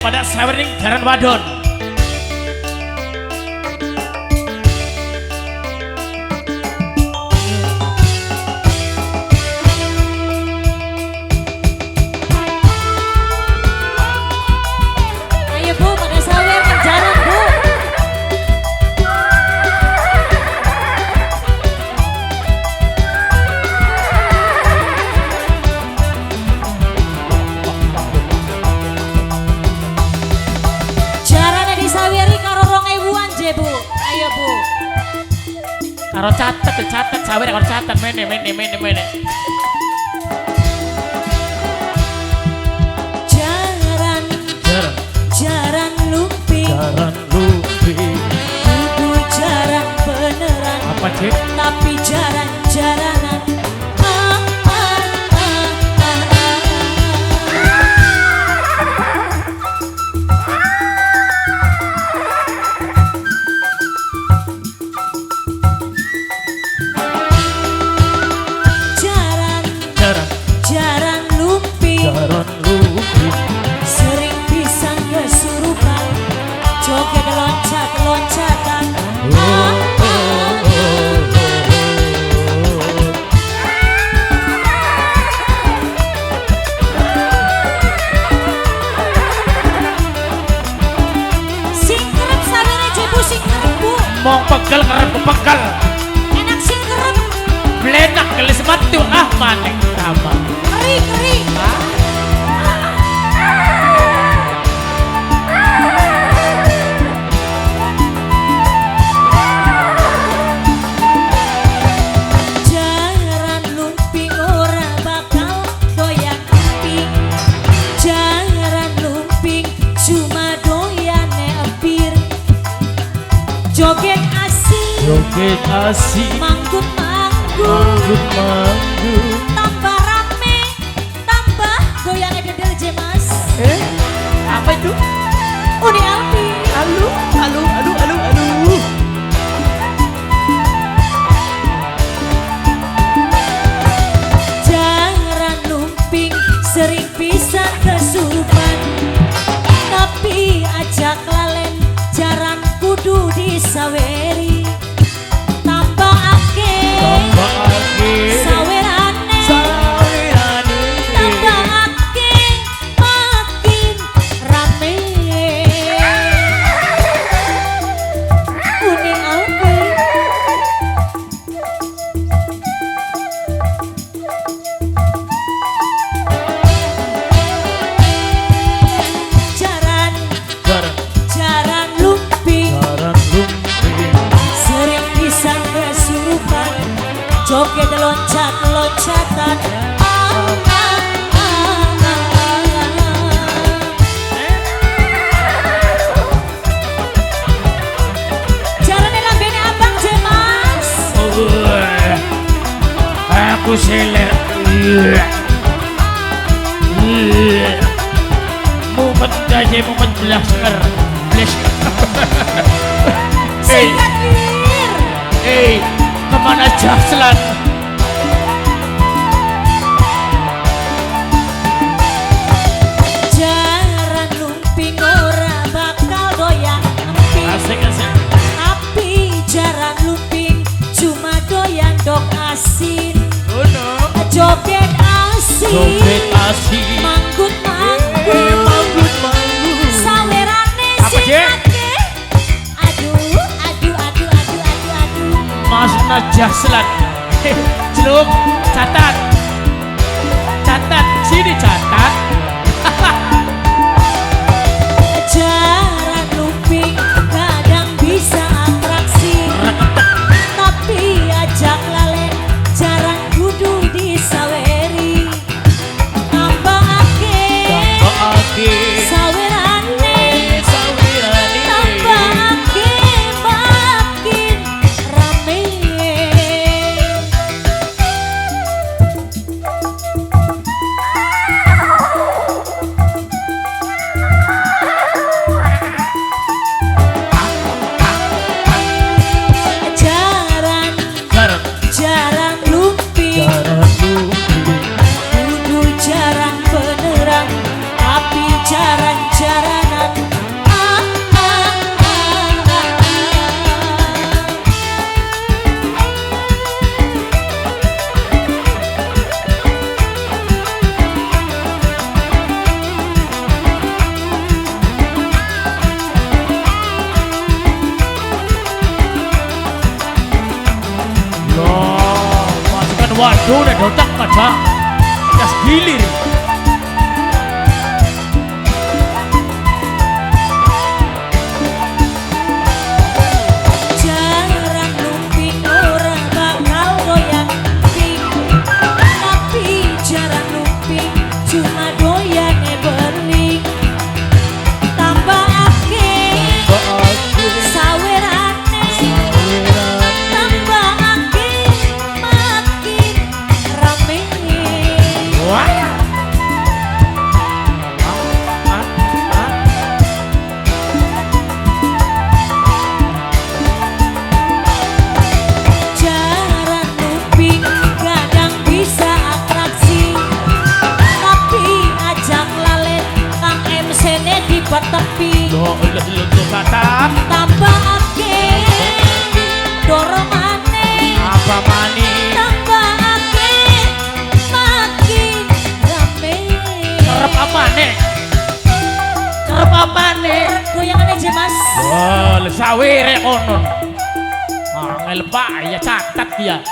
pada Sawering Jaran Wadon. Ayo Bu, pada sawer jaran Bu. Jarane disaweri karo 2000-an je Bu. Ayo Bu. Karo catet sawer karo catet mene. Jaran, Jaran, jaran lumping. jaran lumping. Kudu jaran beneran. Apa cik? Tapi jaran-jaranan. Ah, ah, ah, ah, ah. Jaran, Jaran, jaran lumping. jaran lumping. Sering pisang kesurupan. Joget loncat-loncatan. Oh, oh, oh, oh. Singkrep sabere jebu singkrep Bu. Mong pegel keren pegal. Enak singkrep. Blenak gelis matu maning tambah. Keri. Jaran lumping ora bakal doyan emping. Jaran lumping cuma doyane empir. Joget asik, Joget asik, manggut-manggut. manggut. Tambah rame, tambah goyangnya gedel je Mas. Apa itu? Uni Alpi. Aduh. Jaran lumping sering pisan kesurupan. Tapi ajak lalen jaran kudu disaweri. Tambah ake sawerane. Tambah ake makin rame. Uni Alpi. Jaran, Jaran, jaran lumping. jaran lumping. Sering pisang kesurupan. Joget loncat-loncatan. Ah, ah, ah, ah. Jarane lambene abang je Mas. Aku seler. Mumet aja mumet blasker. Singkat wir. Kemana Jaslan? Jaran lumping ora bakal doyan emping. Asik. Tapi jaran lumping cuma doyan dok asin. Oh no. Joget asin. Joget asik. Manggut-manggut. Manggut. Sawerane Apa, sing Cek? ake. Aduh. Mas Jaslan. Celuk, catat. Sini catat. Jaran lumping kadang bisa atraksi. Tapi ajak lalen jaran kudu disaweri. Tambah ake sawerane. Tambah ake makin rame. Waduh, udah docak aja. Gas gilir. Jarang lumping ora bakal goyang ping. Tapi jarang lumping cuma doyan beling. Tambah akeh sawerane. Tambah akeh makin rame. Wah. Jarang lumping kadang bisa atraksi. Tapi ajak lalet Kang MC-ne dibatepi. Loh, katat. Tambah akeh dorongane. Apa mani? Tambah akeh makin rame. Kerep apa nih? Kerep apa nih? Goyangan aja mas. Wah, sawire konon. Angel pak ya catat dia.